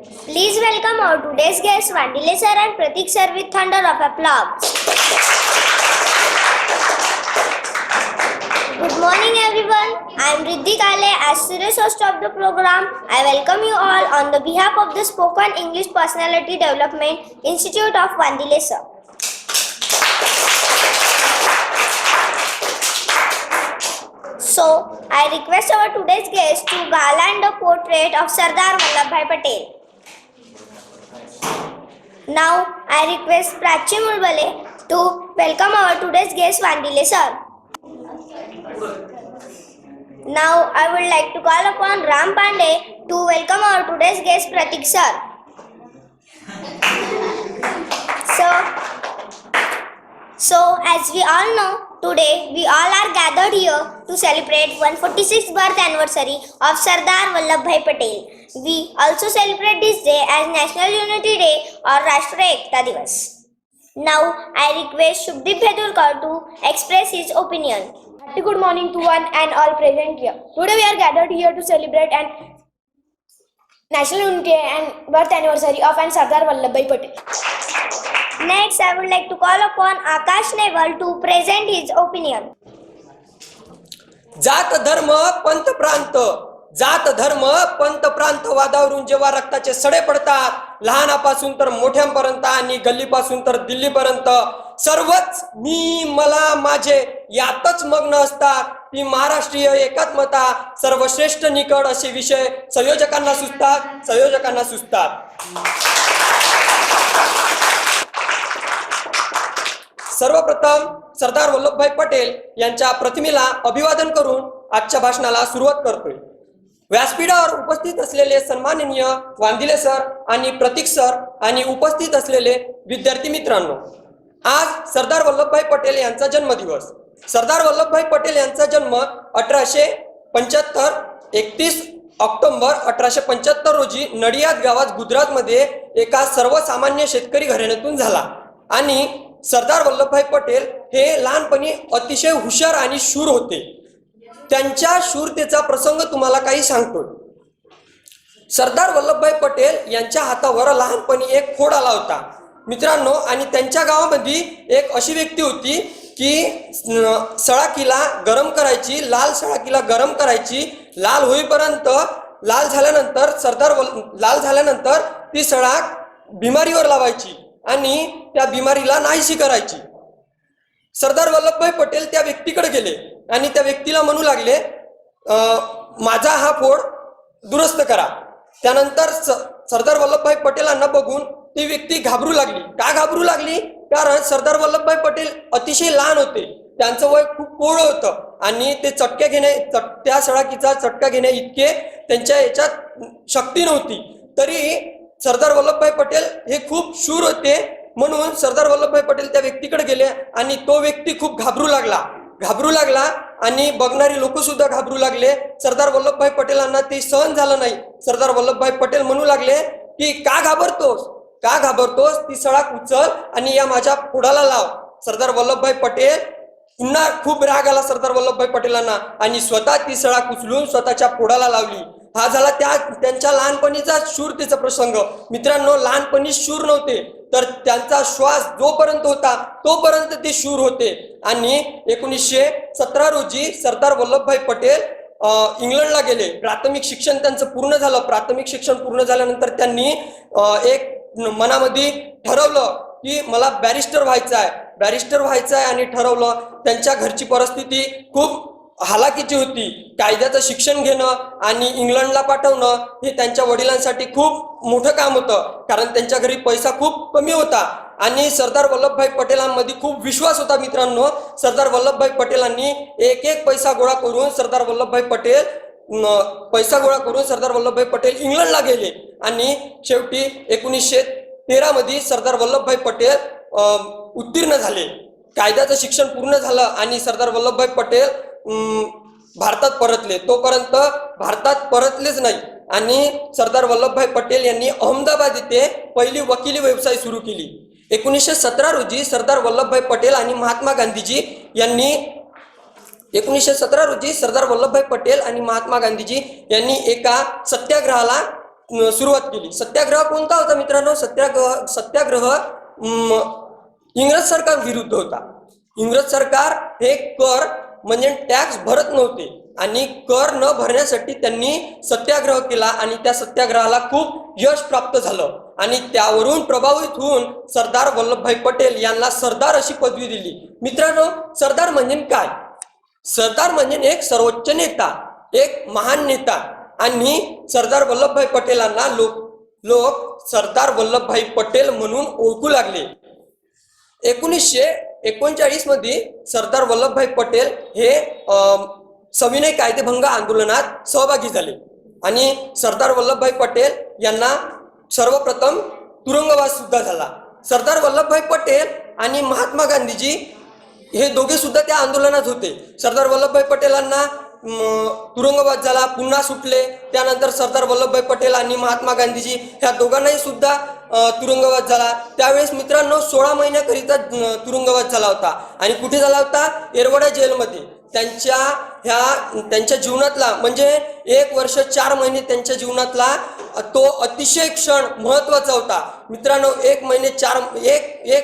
Please welcome our today's guests, Vandile sir and Pratik sir with thunder of applause. Good morning everyone. I am Riddhi Kale as serious host of the program. I welcome you all on the behalf of the Spoken English Personality Development Institute of Vandile sir. So, I request our today's guest to garland a portrait of Sardar Vallabhbhai Patel. Now, I request Prachi Mulbale to welcome our today's guest Vandile sir. Now, I would like to call upon Ram Pandey to welcome our today's guest Pratik sir. So, as we all know, today we all are gathered here to celebrate 146th birth anniversary of Sardar Vallabhbhai Patel. We also celebrate this day as National Unity Day or Rashtriya Ekta Divas. Now, I request Shubdeep Bhedurkar to express his opinion. Good morning to one and all present here. Today we are gathered here to celebrate an National Unity and birth anniversary of Sardar Vallabhbhai Patel. Next, I would like to call upon Akash Neval to present his opinion. जात धर्म पंत प्रांत वादावरून जेव्हा रक्ताचे सडे पडतात, लहानापासून तर मोठ्यांपर्यंत आणि गल्लीपासून तर दिल्लीपर्यंत सर्वच मी मला माझे यातच मग्न असतात. ती महाराष्ट्रीय एकात्मता सर्वश्रेष्ठ निकड असे विषय संयोजकांना सुचतात. सर्वप्रथम सरदार वल्लभभाई पटेल यांच्या प्रतिमेला अभिवादन करून आजच्या भाषणाला सुरुवात करतोय. व्यासपीठावर उपस्थित असलेले सन्माननीय वांदिले सर आणि प्रतीक सर आणि उपस्थित असलेले विद्यार्थी मित्रांनो, आज सरदार वल्लभभाई पटेल यांचा जन्मदिवस. सरदार वल्लभभाई पटेल यांचा जन्म 31 ऑक्टोबर 1875 रोजी नडियाद गावात गुजरातमध्ये एका सर्वसामान्य शेतकरी घराण्यातून झाला. आणि सरदार वल्लभभाई पटेल हे लहानपणी अतिशय हुशार आणि शूर होते. त्यांच्या शूरतेचा प्रसंग तुम्हाला काही सांगतो. सरदार वल्लभभाई पटेल यांच्या हातावर लहानपणी एक फोड आला होता मित्रांनो. आणि त्यांच्या गावामध्ये एक अशी व्यक्ती होती की सळाकीला गरम करायची, लाल सळाकीला गरम करायची, लाल होईपर्यंत लाल झाल्यानंतर ती सळाक बिमारीवर लावायची आणि त्या बिमारीला नाहीशी करायची. सरदार वल्लभभाई पटेल त्या व्यक्तीकडे गेले आणि त्या व्यक्तीला म्हणू लागले, माझा हा फोड दुरुस्त करा. त्यानंतर सरदार वल्लभभाई पटेलांना बघून ती व्यक्ती घाबरू लागली. का घाबरू लागली? कारण सरदार वल्लभभाई पटेल अतिशय लहान होते, त्यांचं वय खूप कोवळं होतं आणि ते त्या सळाकीचा चटका घेण्या इतके त्यांच्या याच्यात शक्ती नव्हती. तरी सरदार वल्लभभाई पटेल हे खूप शूर होते, म्हणून सरदार वल्लभभाई पटेल त्या व्यक्तीकडे गेले आणि तो व्यक्ती खूप घाबरू लागला आणि बघणारी लोक सुद्धा घाबरू लागले. सरदार वल्लभभाई पटेलांना ते सहन झालं नाही. सरदार वल्लभभाई पटेल म्हणू लागले की का घाबरतोस, ती सळाक उचल आणि या माझ्या फोडाला लाव. सरदार वल्लभभाई पटेल पुन्हा खूप राग आला सरदार वल्लभभाई पटेलांना आणि स्वतः ती सळाक उचलून स्वतःच्या फोडाला लावली. हा झाला त्यांच्या लहानपणीचा शूरतेचा प्रसंग. मित्रांनो, लहानपणी शूर नव्हते, तर त्यांचा श्वास जोपर्यंत होता तोपर्यंत ते शूर होते. आणि 1917 रोजी सरदार वल्लभभाई पटेल इंग्लंडला गेले. प्राथमिक शिक्षण त्यांचं पूर्ण झालं. प्राथमिक शिक्षण पूर्ण झाल्यानंतर त्यांनी एक मनामध्ये ठरवलं की मला बॅरिस्टर व्हायचं आहे आणि ठरवलं. त्यांच्या घरची परिस्थिती खूप हालाकीची होती. कायद्याचं शिक्षण घेणं आणि इंग्लंडला पाठवणं हे त्यांच्या वडिलांसाठी खूप मोठं काम होतं, कारण त्यांच्या घरी पैसा खूप कमी होता. आणि सरदार वल्लभभाई पटेलांमध्ये खूप विश्वास होता. मित्रांनो, सरदार वल्लभभाई पटेलांनी एक पैसा गोळा करून सरदार वल्लभभाई पटेल इंग्लंडला गेले. आणि शेवटी 1913 मध्ये सरदार वल्लभभाई पटेल उत्तीर्ण झाले. कायद्याचं शिक्षण पूर्ण झालं आणि सरदार वल्लभभाई पटेल भारतात परतले. तोपर्यंत भारतात परतलेच नाही आणि सरदार वल्लभभाई पटेल यांनी अहमदाबाद येथे पहिली वकिली व्यवसाय सुरू केली. 1917 रोजी सरदार वल्लभभाई पटेल आणि महात्मा गांधीजी यांनी 1917 रोजी सरदार वल्लभभाई पटेल आणि महात्मा गांधीजी यांनी एका सत्याग्रहाला सुरुवात केली. सत्याग्रह कोणता होता मित्रांनो? सत्याग्रह इंग्रज सरकार विरुद्ध होता. इंग्रज सरकार हे कर म्हणजे टॅक्स भरत नव्हते आणि कर न भरण्यासाठी त्यांनी सत्याग्रह केला आणि त्या सत्याग्रहाला खूप यश प्राप्त झालं आणि त्यावरून प्रभावित होऊन सरदार वल्लभभाई पटेल यांना सरदार अशी पदवी दिली. मित्रांनो, सरदार म्हणजे काय? सरदार म्हणजे एक सर्वोच्च नेता, एक महान नेता आणि सरदार वल्लभभाई पटेलांना लोक सरदार वल्लभभाई पटेल म्हणून ओळखू लागले. 1939 मध्ये सरदार वल्लभभाई पटेल हे सविनय कायदेभंग आंदोलनात सहभागी झाले आणि सरदार वल्लभभाई पटेल यांना सर्वप्रथम तुरुंगवास सुद्धा झाला. सरदार वल्लभभाई पटेल आणि महात्मा गांधीजी हे दोघे सुद्धा त्या आंदोलनात होते. सरदार वल्लभभाई पटेलांना तुरुंगवास झाला, पुन्हा सुटले. त्यानंतर सरदार वल्लभभाई पटेल आणि महात्मा गांधीजी ह्या दोघांनाही सुद्धा तुरुंगवास झाला. त्यावेळेस मित्रांनो 16 महिन्याकरिता तुरुंगवास झाला होता आणि कुठे झाला होता? येरवडा जेलमध्ये. त्यांच्या जीवनातला म्हणजे 1 वर्ष 4 महिने त्यांच्या जीवनातला तो अतिशय क्षण महत्वाचा होता. मित्रांनो, 1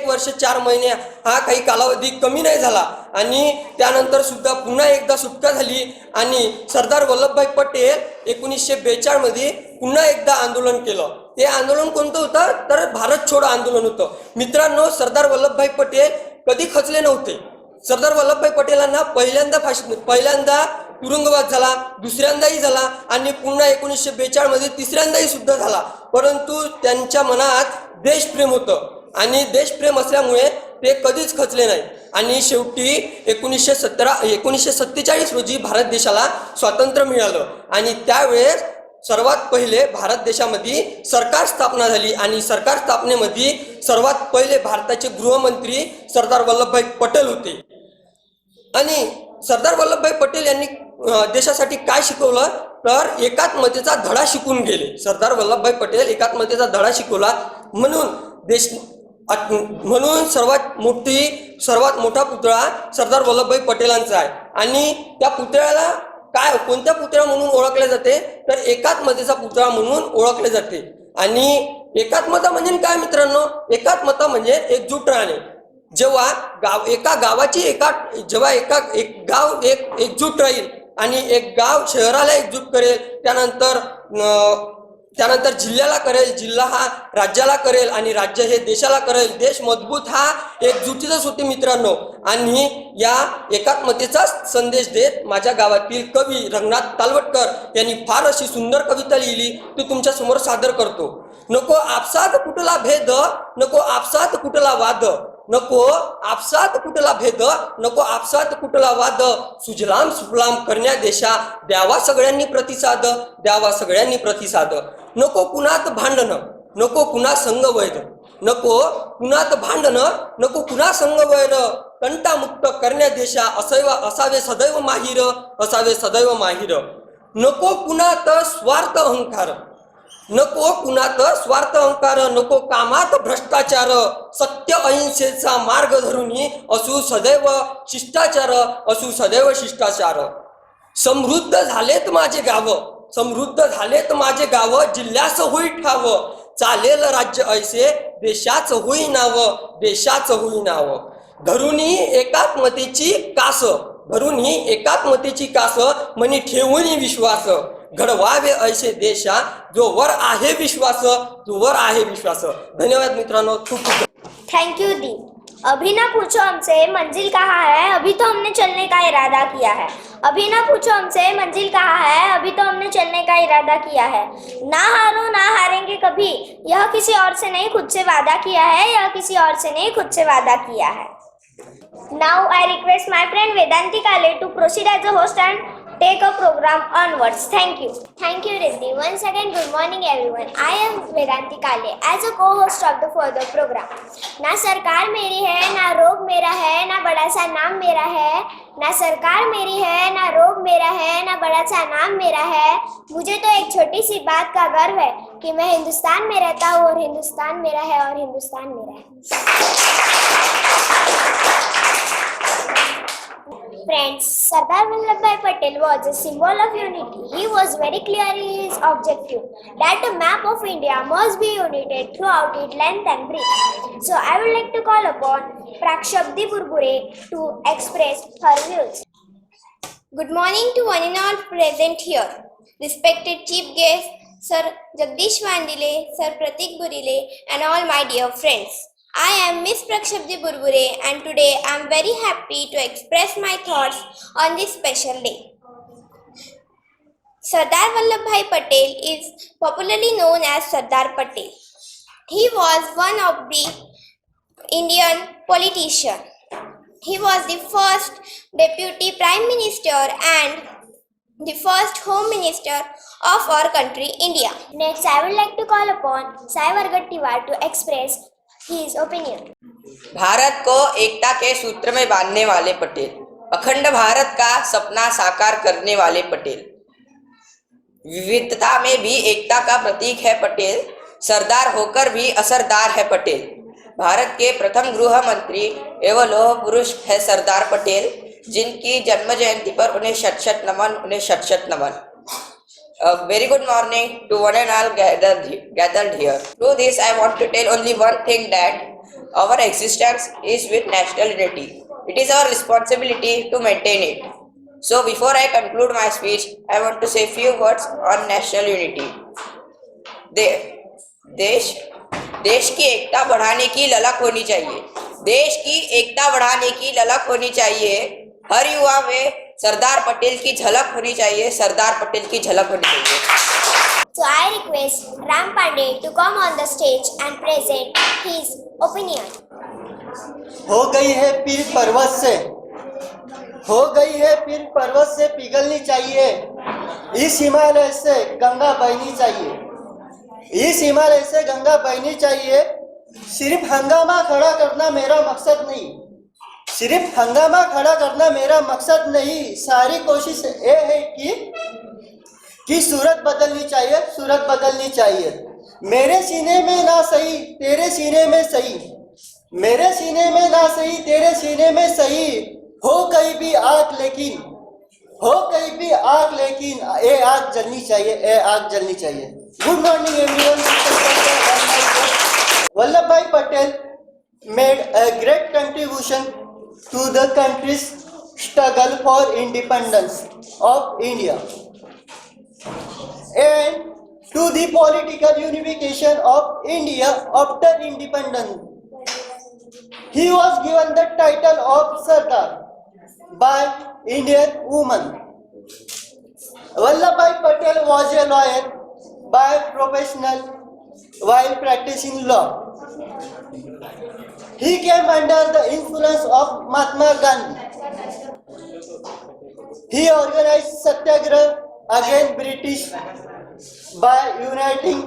वर्ष 4 महिने हा काही कालावधी कमी नाही झाला आणि त्यानंतर सुद्धा पुन्हा एकदा सुटका झाली आणि सरदार वल्लभभाई पटेल 1942 मध्ये पुन्हा एकदा आंदोलन केलं. ते आंदोलन कोणतं होतं? तर भारत छोडो आंदोलन होतं. मित्रांनो, सरदार वल्लभभाई पटेल कधी खचले नव्हते. सरदार वल्लभभाई पटेलांना पहिल्यांदा तुरुंगवास झाला, दुसऱ्यांदाही झाला आणि पुन्हा 1942 मध्ये तिसऱ्यांदाही सुद्धा झाला. परंतु त्यांच्या मनात देशप्रेम होतं आणि देशप्रेम असल्यामुळे ते कधीच खचले नाही आणि शेवटी 1947 रोजी भारत देशाला स्वातंत्र्य मिळालं आणि त्यावेळेस सर्वात पहिले भारत देशामध्ये सरकार स्थापना झाली आणि सरकार स्थापनेमध्ये सर्वात पहिले भारताचे गृहमंत्री सरदार वल्लभभाई पटेल होते. आणि सरदार वल्लभभाई पटेल यांनी देशासाठी काय शिकवलं? तर एकात्मतेचा धडा शिकून गेले. सरदार वल्लभभाई पटेल एकात्मतेचा धडा शिकवला म्हणून सर्वात मोठा पुतळा सरदार वल्लभभाई पटेलांचा आहे आणि त्या पुतळ्याला कोणत्या पुतळा म्हणून ओळखले जाते? तर एकात्मतेचा पुतळा म्हणून ओळखले जाते. आणि एकात्मता म्हणजे काय मित्रांनो? एकात्मता म्हणजे एकजूट राहणे. जेव्हा एक गाव एकजूट राहील आणि एक गाव शहराला एकजूट करेल, त्यानंतर जिल्ह्याला करेल, जिल्हा हा राज्याला करेल आणि राज्य हे देशाला करेल. देश मजबूत हा एकजुटीचाच होते मित्रांनो. आणि या एकात्मतेचा संदेश देत माझ्या गावातील कवी रंगनाथ तालवटकर यांनी फार अशी सुंदर कविता लिहिली, ती तुमच्या समोर सादर करतो. नको आपसात कुठला भेद, नको आपसात कुठला वाद, नको आपसात कुठला भेद, नको आपसात कुठला वाद, सुजलाम सुफलाम करण्या देशा द्यावा सगळ्यांनी प्रतिसाद, द्यावा सगळ्यांनी प्रतिसाद. नको कुणात भांडण, नको कुणा संग वैर, नको कुणात भांडण, नको कुणा संग वैर, कंटामुक्त करण्या देशा असावे सदैव माहिर, असावे सदैव माहिर. नको कुणात स्वार्थ अहंकार, नको कुणात स्वार्थ अहंकार, नको कामात भ्रष्टाचार, सत्य अहिंसेचा मार्ग धरुनी असू सदैव शिष्टाचार, असू सदैव शिष्टाचार. समृद्ध झालेत माझे गाव, समृद्ध झालेत माझे गाव, जिल्ह्यास होई ठाव, चालेल राज्य ऐसे देशाच होई नाव, देशाच होई नाव. धरुनी एकात्मतेची कास, धरुनी एकात्मतेची कास, मनी ठेवून विश्वास, घडवावे ऐसे देशा जोवर आहे विश्वास, जोवर आहे विश्वास. धन्यवाद मित्रांनो, खूप खूप थैंक यू दी. अभी ना पूछो हमसे मंजिल कहाँ है, अभी तो हमने चलने का इरादा किया है. अभी ना पूछो हमसे मंजिल कहाँ है, अभी तो हमने चलने का इरादा किया है. ना हारो ना हारेंगे कभी, यह किसी और से नहीं खुद से वादा किया है, यह किसी और से नहीं खुद से वादा किया है. Now I request my friend Vedanti Kale to proceed as a host and take a program onwards. Thank you. Thank you, Riddhi. Once again, good morning, everyone. I am Vedanti Kale as a co-host of the further program. ना सरकार मेरी है, ना रोग मेरा है, ना बड़ा सा नाम मेरा है. ना सरकार मेरी है, ना रोग मेरा है, ना बड़ा सा नाम मेरा है. मुझे तो एक छोटी सी बात का गर्व है कि मैं हिंदुस्तान में रहता हूँ और हिंदुस्तान मेरा है और हिंदुस्तान मेरा है. Friends, Sardar Vallabhbhai Patel was a symbol of unity. He was very clear in his objective that a map of India must be united throughout its length and breadth. So I would like to call upon Prakshabdi Burbure to express her views. Good morning to one and all present here. Respected chief guests, Sir Jagdish Vandile, Sir Pratik Burile, and all my dear friends. I am Miss Prakshabdi Burbure and today I am very happy to express my thoughts on this special day. Sardar Vallabhbhai Patel is popularly known as Sardar Patel. He was one of the Indian politician. He was the first deputy prime minister and the first home minister of our country, India. Next, I would like to call upon Sai Vargattiwar to express his opinion. Bharat को एकता के सूत्र में बांधने वाले पटेल, अखंड भारत का सपना साकार करने वाले पटेल, विविधता में भी एकता का प्रतीक है पटेल, सरदार होकर भी असरदार है पटेल। भारत के प्रथम गृह मंत्री एवं लौह पुरुष है सरदार पटेल, जिनकी जन्म जयंती पर उन्हें शत शत नमन। A very good morning to one and all gathered here. Through this, I want to tell only one thing, that our existence is with national unity. It is our responsibility to maintain it. So before I conclude my speech, I want to say few words on national unity. देश की एकता बढ़ाने की ललक होनी चाहिए। देश की एकता बढ़ाने की ललक होनी चाहिए। हर युवा में सरदार पटेल की झलक होनी चाहिए। सरदार पटेल की झलक होनी चाहिए। So I request Ram Pandey to come on the stage and present his opinion. हो गई है पीर पर्वत से, हो गई है पीर पर्वत से पिघलनी चाहिए। इस हिमालय से गंगा बहनी चाहिए, इस हिमालय से गंगा बहनी चाहिए। सिर्फ हंगामा खड़ा करना मेरा मकसद नहीं, सिर्फ हंगामा खड़ा करना मेरा मकसद नहीं। सारी कोशिश ये है कि सूरत बदलनी चाहिए, सूरत बदलनी चाहिए। मेरे सीने में ना सही तेरे सीने में सही, मेरे सीने में ना सही तेरे सीने में सही। हो कहीं भी आग लेकिन, हो कहीं भी आग लेकिन ये आग जलनी चाहिए, ये आग जलनी चाहिए। Good morning everyone. Vallabhbhai Patel made a great contribution to the country's struggle for independence of India and to the political unification of India after independence. He was given the title of Sardar by Indian woman. Vallabhbhai Patel was a lawyer by profession while practicing law. He came under the influence of Mahatma Gandhi. He organized Satyagraha against British by uniting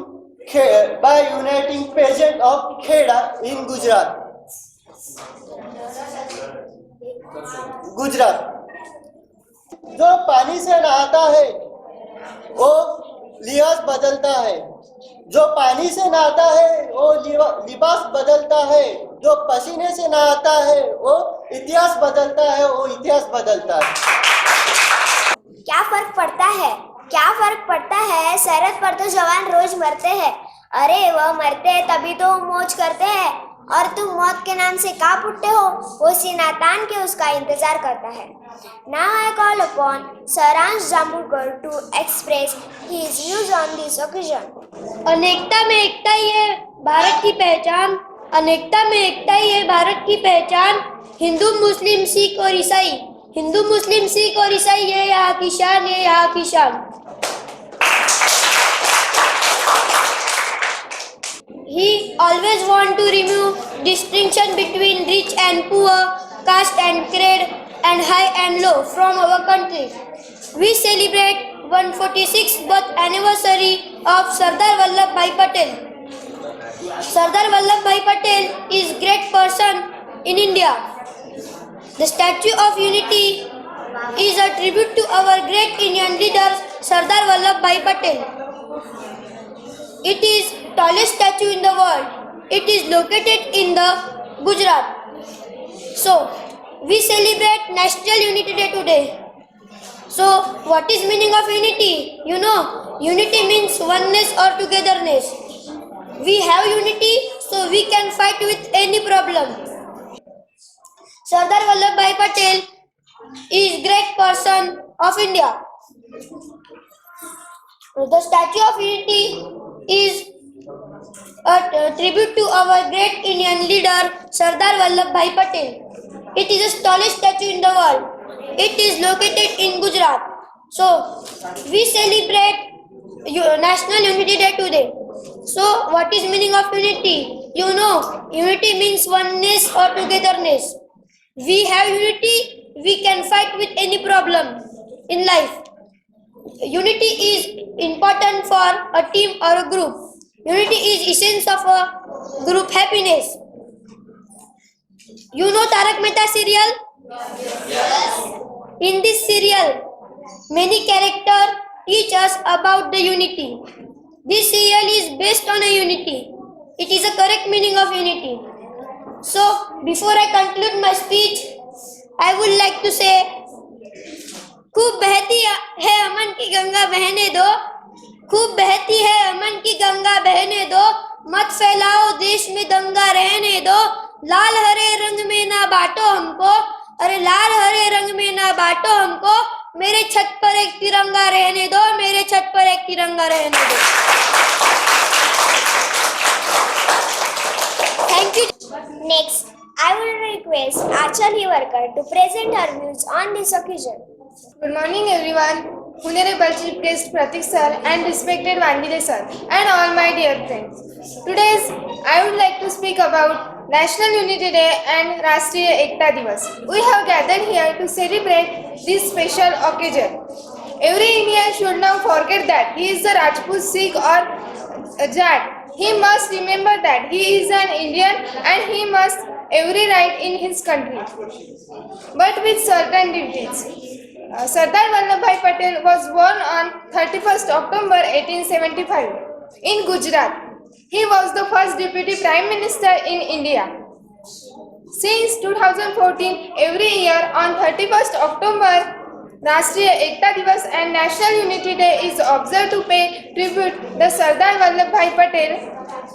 peasants of Kheda in Gujarat. जो पानी से नहाता है वो लिबास बदलता है, जो पानी से नहाता है वो लिबास बदलता है, जो पसीने से नहाता है वो इतिहास बदलता है, वो इतिहास बदलता है। क्या फर्क पड़ता है, क्या फर्क पड़ता है? सरहद पर तो जवान रोज मरते हैं। अरे वह मरते हैं तभी तो मौज करते हैं, और तुम मौत के नाम से कांप उठते हो। वो सीना तान के उसका इंतजार करता है। Now I call upon Saransh Jambulkar to express his views on this occasion. अनेकता में एकता ही है भारत की पहचान, अनेकता में एकता ही है भारत की पहचान। हिंदू मुस्लिम सिख और ईसाई, हिंदू मुस्लिम सिख और ईसाई, ये यहाँ की शान, ये यहाँ की शान। He always want to remove distinction between rich and poor, caste and creed, and high and low from our country. We celebrate 146th birth anniversary of Sardar Vallabhbhai Patel. Sardar Vallabhbhai Patel is great person in India. The Statue of Unity is a tribute to our great Indian leader Sardar Vallabhbhai Patel. It is tallest statue in the world. It is located in the Gujarat. So, we celebrate National Unity Day today. So, what is meaning of unity? You know, unity means oneness or togetherness. We have unity so we can fight with any problem. Sardar Vallabhbhai Patel is great person of India. The Statue of Unity is a tribute to our great Indian leader Sardar Vallabhbhai Patel. It is the tallest statue in the world. It is located in Gujarat. So we celebrate National Unity Day today. So what is meaning of unity? You know, unity means oneness or togetherness. We have unity, we can fight with any problem in life. Unity is important for a team or a group. Unity is essence of a group happiness. You know Tarak Mehta serial? In this serial, many characters teach us about the unity. This serial is based on a unity. It is a correct meaning of unity. So, before I conclude my speech, I would like to say, खूब बहती है अमन की गंगा बहने दो, खूब बहती है अमन की गंगा बहने दो, मत फैलाओ देश में दंगा रहने दो, लाल हरे रंग में ना बांटो हमको, अरे लाल हरे रंग में ना बांटो हमको, मेरे छत पर एक तिरंगा रहने दो, मेरे छत पर एक तिरंगा रहने दो. Thank you. Next, I will request Achal Hiwarkar to present her views on this occasion. Good morning everyone. Honorable Chief Guest Pratik sir and respected Vandile sir and all my dear friends. Today I would like to speak about National Unity Day and Rashtriya Ekta Divas. We have gathered here to celebrate this special occasion. Every Indian should not forget that he is a Rajput, Sikh or a Jat. He must remember that he is an Indian and he must every right in his country, but with certain duties. Sardar Vallabhbhai Patel was born on 31st October 1875 in Gujarat. He was the first Deputy Prime Minister in India. Since 2014, every year on 31st October, Rashtriya Ekta Divas and National Unity Day is observed to pay tribute to Sardar Vallabhbhai Patel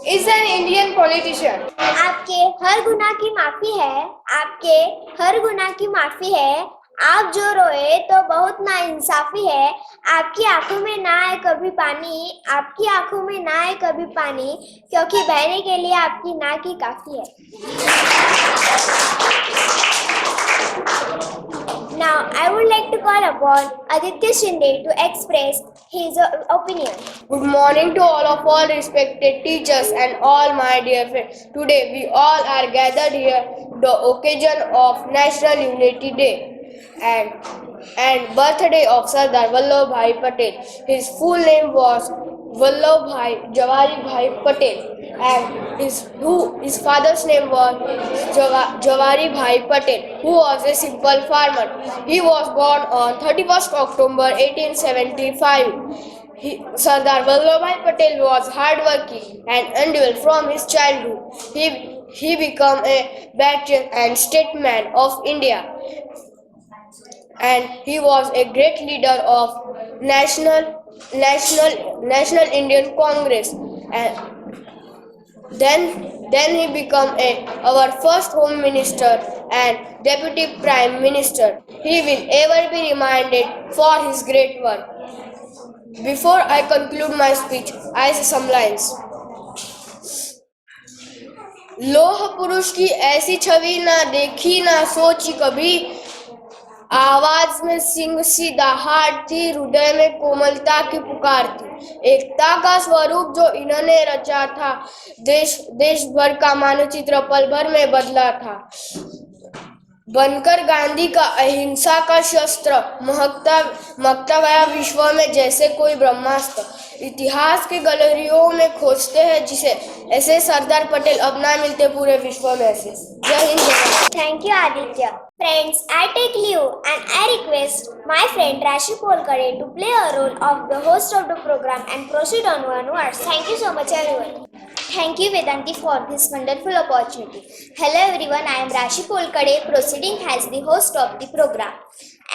is an Indian politician. आपके हर गुनाह की माफी है, आपके हर गुनाह की माफी है, आप जो रोए तो बहुत ना इंसाफी है, आपकी आंखों में ना आए कभी पानी, आपकी आंखों में ना आए कभी पानी, क्योंकि बहने के लिए आपकी नाक ही काफी है. Now I would like to call upon Aditya Shinde to express his opinion. Good morning to all respected teachers and all my dear friends. Today we all are gathered here the occasion of National Unity Day and birthday of Sardar Vallabhbhai Patel. His full name was Vallabhbhai Jawaribhai Patel and his father's name was Jawaribhai Patel, who was a simple farmer. He was born on 31st October 1875. Sardar Vallabhbhai Patel was hardworking and endured from his childhood. He became a patriot and statesman of India, and he was a great leader of National Indian Congress. And then he became our first Home Minister and Deputy Prime Minister. He will ever be reminded for his great work. Before I conclude my speech, I say some lines. लोह पुरुष की ऐसी छवि ना देखी ना सोची कभी, आवाज में सिंह सी दहाड़ थी, हृदय में कोमलता की पुकार थी, एकता का स्वरूप जो इन्होंने रचा था, देश भर का मानचित्र पल भर में बदला था, बनकर गांधी का अहिंसा का शस्त्र, महकता गया विश्व में जैसे कोई ब्रह्मास्त्र, इतिहास के गैलरियों में खोजते हैं जिसे, ऐसे सरदार पटेल अब ना मिलते पूरे विश्व में ऐसे. जय Hind. Thank you, Aditya. Friends, I take leave and I request my friend Rashi Polkare to play a role of the host of the program and proceed onwards. Thank you so much, everyone. Thank you, Vedanti, for this wonderful opportunity. Hello, everyone. I am Rashi Polkade, proceeding as the host of the program.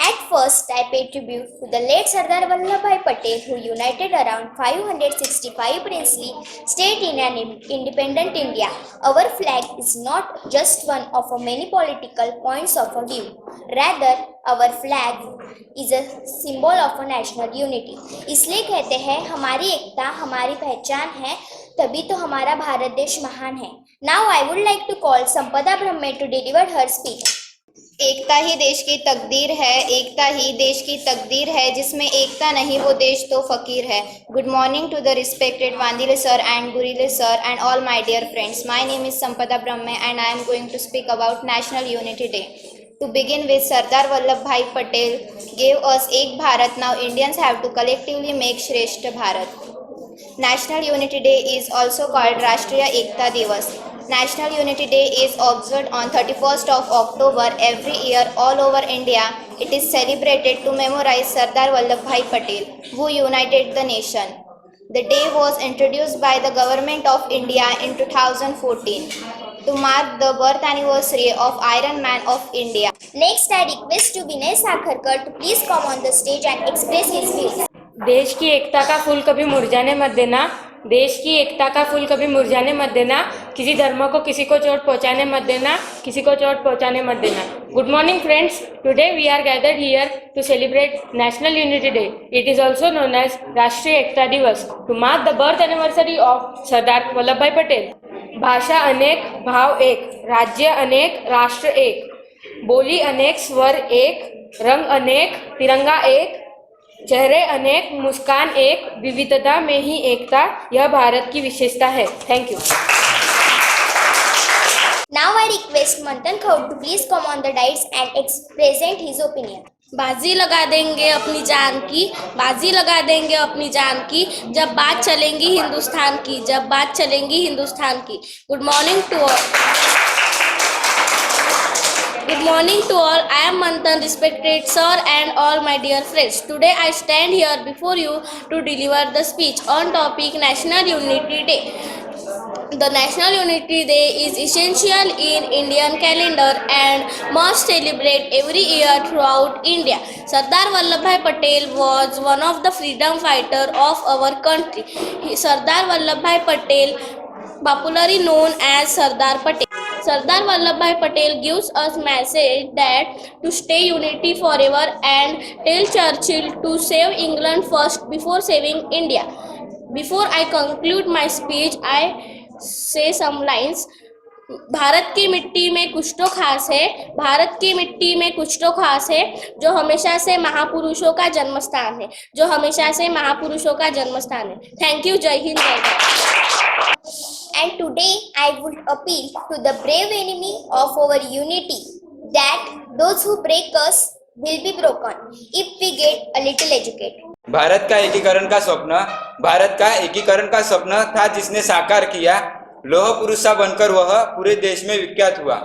At first, I pay tribute to the late Sardar Vallabhbhai Patel, who united around 565 princely states in an independent India. Our flag is not just one of many political points of view. Rather, our flag is a symbol of a national unity. इसलिए कहते हैं हमारी एकता हमारी पहचान है, तभी तो हमारा भारत देश महान है. Now I would like to call Sampada Brahme to deliver her speech. एकता ही देश की तकदीर है, एकता ही देश की तकदीर है, जिसमें एकता नहीं वो देश तो फकीर है. Good morning to the respected Wandile sir and Gurile sir and all my dear friends. My name is Sampada Brahme and I am going to speak about National Unity Day. To begin with, Sardar Vallabhbhai Patel gave us Ek Bharat. Now Indians have to collectively make Shrestha Bharat. National Unity Day is also called Rashtriya Ekta Divas. National Unity Day is observed on 31st of October every year all over India. It is celebrated to memorize Sardar Vallabhbhai Patel, who united the nation. The day was introduced by the Government of India in 2014 to mark the birth anniversary of Iron Man of India. Next, I request to Vinay Sakharkar to please come on the stage and express his views. देश की एकता का फूल कभी मुरझाने मत देना. देश की एकता का फूल कभी मुरझाने मत देना. किसी धर्म को किसी को चोट पहुंचाने मत देना. किसी को चोट पहुंचाने मत देना. Good morning friends. Today we are gathered here to celebrate National Unity Day. It is also known as Rashtriya Ekta Diwas to mark the birth anniversary of Sardar Vallabhbhai Patel. भाषा अनेक, भाव एक, राज्य अनेक, राष्ट्र एक, बोली अनेक, स्वर एक, रंग अनेक, तिरंगा एक, चेहरे अनेक, मुस्कान एक, विविधता में ही एकता, यह भारत की विशेषता है. Thank you. Now I request Manthan Khaud to please come on the dais and present his opinion. बाजी लगा देंगे अपनी जान की, बाजी लगा देंगे अपनी जान की, जब बात चलेंगी हिंदुस्तान की, जब बात चलेंगी हिंदुस्तान की. Good morning to all. Good morning to all. I am Manthan, respected sir and all my dear friends. Today I stand here before you to deliver the speech on topic National Unity Day. The National Unity Day is essential in Indian calendar and must celebrate every year throughout India. Sardar Vallabhbhai Patel was one of the freedom fighter of our country. Sardar Vallabhbhai Patel, popularly known as Sardar Patel. Sardar Vallabhbhai Patel gives us message that to stay unity forever and tell Churchill to save England first before saving India. Before I conclude my speech, I say some lines. Bharat की मिट्टी में कुछ तो खास है, भारत की मिट्टी में कुछ तो खास है, जो हमेशा से महापुरुषों का जन्म स्थान है, जो हमेशा से महापुरुषों का जन्म स्थान है. Thank you. जय हिंद, जय Bharat. And today I would appeal to the brave enemy of our unity that those who break us will be broken if we get a little educated. Bharat का एकीकरण का स्वप्न, भारत का एकीकरण का स्वप्न था जिसने साकार किया. लोह पुरुष सा बनकर वह पूरे देश में विख्यात हुआ.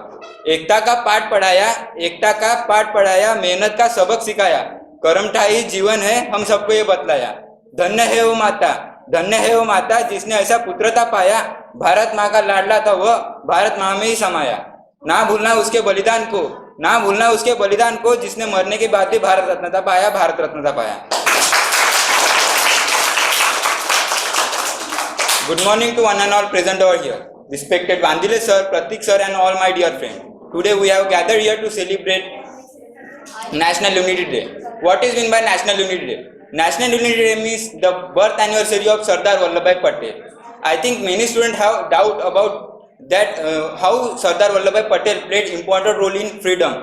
एकता का पाठ पढ़ाया, एकता का पाठ पढ़ाया, मेहनत का सबक सिखाया, कर्मठाई जीवन है हम सबको ये बतलाया. धन्य है वो माता, धन्य है वो माता जिसने ऐसा पुत्रता पाया. भारत माँ का लाडला था वह, भारत माँ में ही समाया. ना भूलना उसके बलिदान को, ना भूलना उसके बलिदान को, जिसने मरने के बाद भी भारत रत्नता पाया, भारत रत्नता पाया. Good morning to one and all present over here. Respected Vandile sir, Pratik sir and all my dear friends. Today we have gathered here to celebrate National Unity Day. What is meant by National Unity Day? National Unity Day means the birth anniversary of Sardar Vallabhbhai Patel. I think many students have doubt about that how Sardar Vallabhbhai Patel played important role in freedom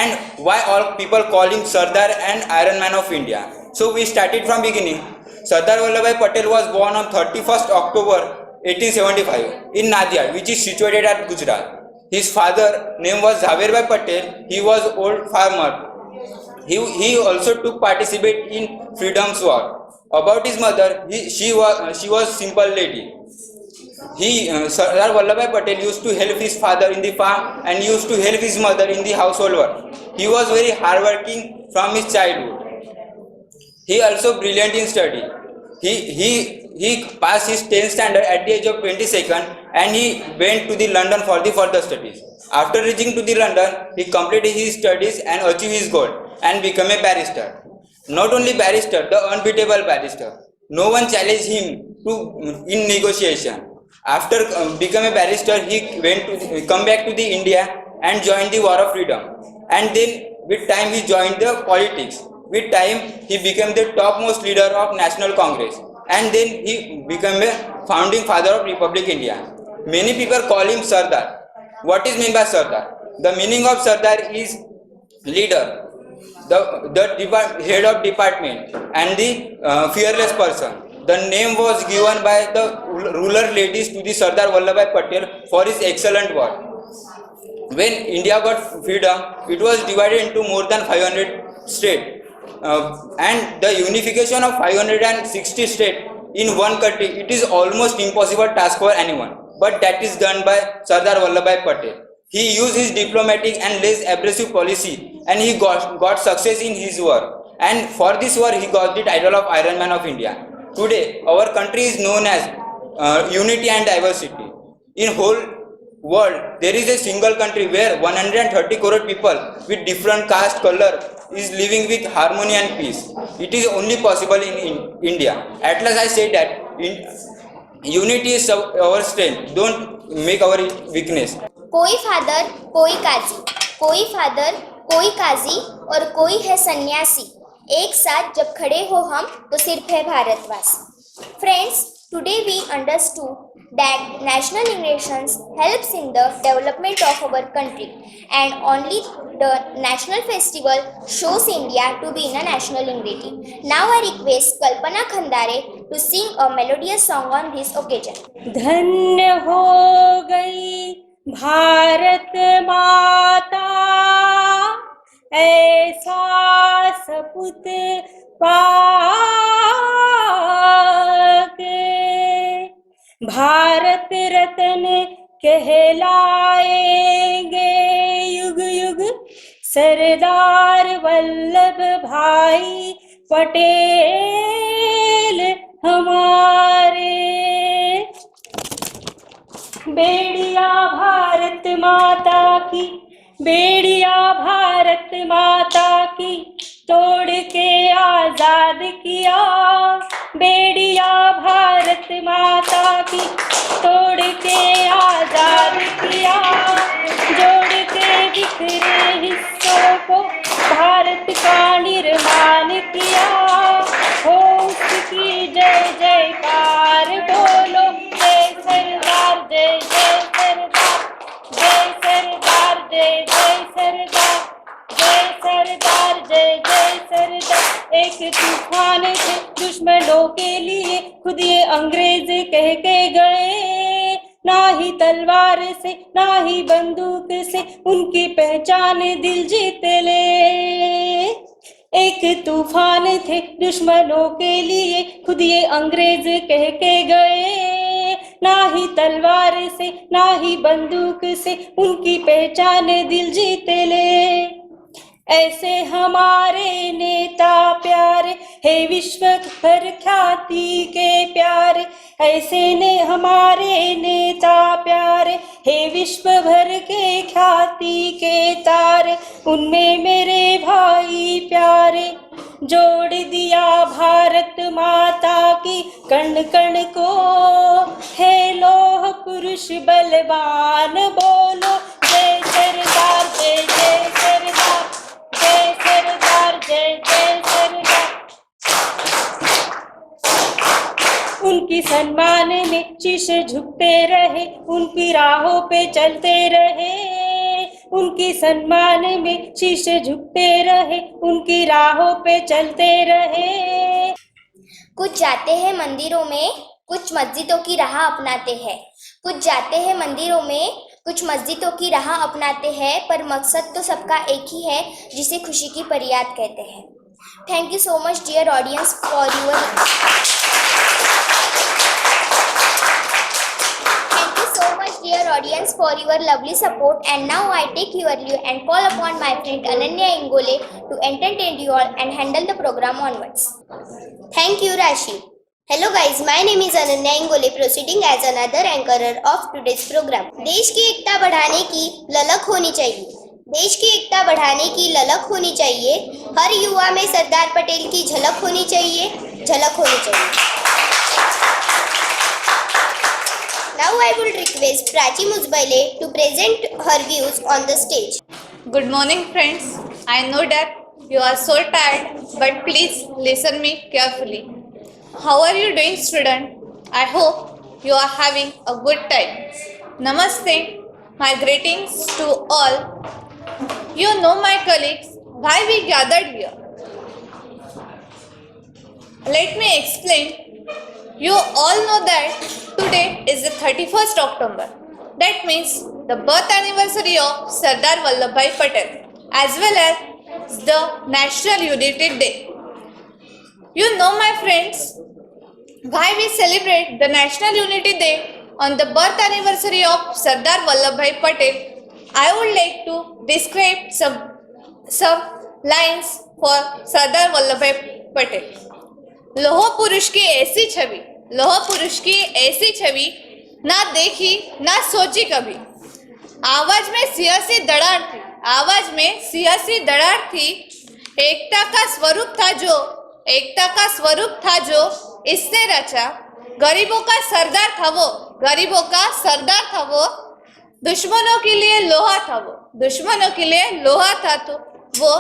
and why all people call him Sardar and Iron Man of India. So we started from beginning. Sardar Vallabhbhai Patel was born on 31st October 1875 in Nadiad, which is situated at Gujarat. His father name was Jhaverbhai Patel. He was old farmer. He also took participate in freedom's war. About his mother, she was simple lady. Sardar Vallabhbhai Patel used to help his father in the farm and used to help his mother in the household work. He was very hardworking from his childhood. He also brilliant in study. He he passed his 10th standard at the age of 22 and he went to the London for the further studies. After reaching to the London, he completed his studies and achieved his goal and became a barrister. Not only barrister, the unbeatable barrister. No one challenged him in negotiation. After becoming a barrister, he come back to the India and joined the War of Freedom. And then with time he joined the politics. With time he became the topmost leader of National Congress. And then he became a founding father of Republic India. Many people call him Sardar. What is meant by Sardar? The meaning of Sardar is leader, the head of department and the fearless person. The name was given by the ruler ladies to the Sardar Vallabhbhai Patel for his excellent work. When India got freedom, it was divided into more than 500 states. And the unification of 560 states in one country, it is almost impossible task for anyone. But that is done by Sardar Vallabhbhai Patel. He used his diplomatic and less abrasive policy and he got success in his work. And for this work, he got the title of Iron Man of India. Today, our country is known as unity and diversity. In whole world, there is a single country where 130 crore people with different caste, color is living with harmony and peace. It is only possible in India. At last I say that unity is our strength. Don't make our weakness. कोई father कोई काजी, कोई father कोई काजी और कोई है सन्यासी, एक साथ जब खड़े हो हम तो सिर्फ है भारतवासी. Friends, today we understood that national elections helps in the development of our country and only the national festival shows India to be in a national unity. Now I request Kalpana Khandare to sing a melodious song on this occasion. धन्य हो गई भारत माता, ऐसा सपूत पाके, भारत रत्न कहलाएंगे युग युग सरदार वल्लभ भाई पटेल हमारे. बेड़िया भारत माता की, बेड़िया भारत माता की, तोड़ के आजाद किया. बेड़िया भारत माता की, तोड़ के आजाद किया. जोड़ के बिखरे हिस्सों को भारत का निर्माण किया. हो उसकी जय जयकार बोलो, जय सरदार, जय जय सरदार, जय सरदार, जय जय सरदार, जय सरदार, जय जय सरदार. एक तूफान थे दुश्मनों के लिए, खुद ये अंग्रेज कह के गए. ना ही तलवार से ना ही बंदूक से उनकी पहचान दिल जीत ले. एक तूफान थे दुश्मनों के लिए, खुद ये अंग्रेज कह के गए. ना ही तलवार से ना ही बंदूक से उनकी पहचान दिल जीत ले. ऐसे हमारे नेता प्यारे हे विश्व भर ख्याति के प्यारे. ऐसे ने हमारे नेता प्यारे हे विश्व भर के ख्याति के तारे. उनमें मेरे भाई प्यारे, जोड़ दिया भारत माता की कण कण को. हे लोह पुरुष बलवान बोलो, जय सरदार, जय जय सरदार, जय सरदार, जय जय सरदार. उनकी सम्मान में शीश झुकते रहे, उनकी राहों पे चलते रहे. उनकी सम्मान में शीश झुकते रहे, उनकी राहों पे चलते रहे. कुछ जाते हैं मंदिरों में, कुछ मस्जिदों की राह अपनाते हैं. कुछ जाते हैं मंदिरों में, कुछ मस्जिदों की राह अपनाते हैं, पर मकसद तो सबका एक ही है जिसे खुशी की फरियाद कहते हैं. Thank you so much dear audience for your dear audience for your lovely support. And now I take your leave and call upon my friend Ananya Ingole to entertain you all and handle the program onwards. Thank you, Rashi. Hello guys, my name is Ananya Ingole, proceeding as another anchorer of today's program. देश की एकता बढ़ाने की ललक होनी चाहिए. देश की एकता बढ़ाने की ललक होनी चाहिए. हर युवा में सरदार पटेल की झलक होनी चाहिए. झलक होनी चाहिए. Now I will request Prachi Muzbaile to present her views on the stage. Good morning, friends. I know that you are so tired, but please listen me carefully. How are you doing, student? I hope you are having a good time. Namaste. My greetings to all. You know, my colleagues, why we gathered here. Let me explain. You all know that today is the 31st October. That means the birth anniversary of Sardar Vallabhbhai Patel as well as the National Unity Day. You know, my friends, why we celebrate the National Unity Day on the birth anniversary of Sardar Vallabhbhai Patel. I would like to describe some lines for Sardar Vallabhbhai Patel. लोह पुरुष की ऐसी छवि, लोह पुरुष की ऐसी छवि ना देखी ना सोची कभी. आवाज में सियासी दरार थी, आवाज में सियासी दरार थी. एकता का स्वरूप था जो, एकता का स्वरूप था जो इसने रचा. गरीबों का सरदार था वो, गरीबों का सरदार था वो. दुश्मनों के लिए लोहा था वो, दुश्मनों के लिए लोहा था तो वो.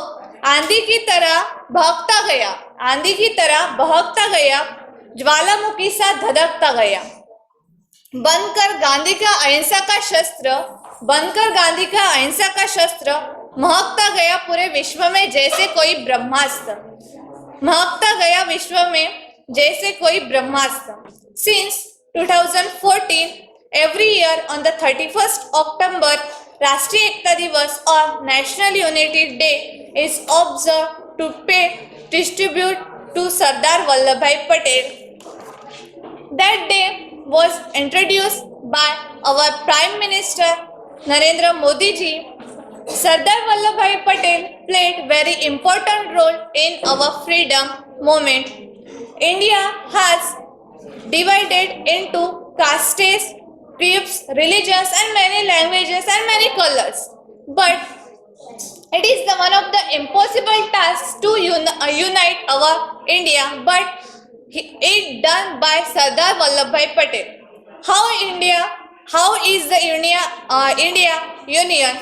आंधी की तरह बहकता गया, आंधी की तरह बहकता गया, ज्वालामुखी सा धधकता गया. बनकर गांधी का अहिंसा का शस्त्र, बनकर गांधी का अहिंसा का शस्त्र महकता गया पूरे विश्व में जैसे कोई ब्रह्मास्त्र, महकता गया विश्व में जैसे कोई ब्रह्मास्त्र. Since 2014, every year on the 31st October, राष्ट्रीय एकता दिवस और National Unity Day is observed to pay tribute to Sardar Vallabhbhai Patel. That day was introduced by our Prime Minister Narendra Modi ji. Sardar Vallabhbhai Patel played very important role in our freedom movement. India has divided into castes, tribes, religions and many languages and many colors. But it is the one of the impossible tasks to unite our India, but it done by Sardar Vallabhbhai Patel. How is the India union?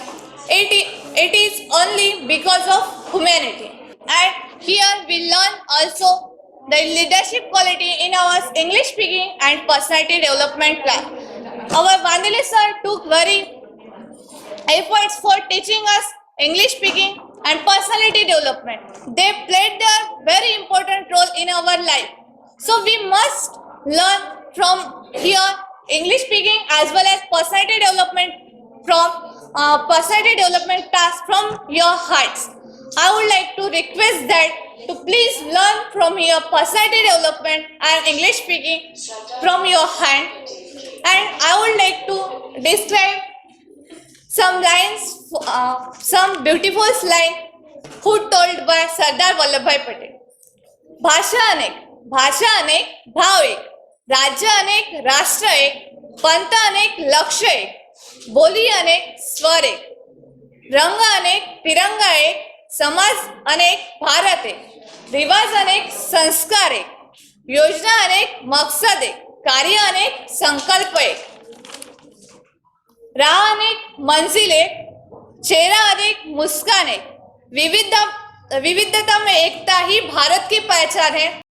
It is only because of humanity. And here we learn also the leadership quality in our English speaking and personality development class. Our Vandile sir took very efforts for teaching us English speaking and personality development. They played their very important role in our life. So we must learn from here English speaking as well as personality development from personality development task from your hearts. I would like to request that to please learn from your personality development and English speaking from your hand. And I would like to describe some lines, some beautiful lines who told by Sardar Vallabhbhai Patel. भाषा अनेक, भाव एक. राज्य अनेक, राष्ट्र एक. पंथ अनेक, लक्ष्य एक. बोली अनेक, स्वर एक. रंग अनेक, तिरंगा एक. समाज अनेक, भारत एक. रिवाज अनेक, संस्कार एक. योजना अनेक, मकसद एक. कार्य अनेक, संकल्प एक. राह अनेक, मंजिल एक. चेहरा अनेक, मुस्कान एक. विविधता में एकता ही भारत की पहचान है.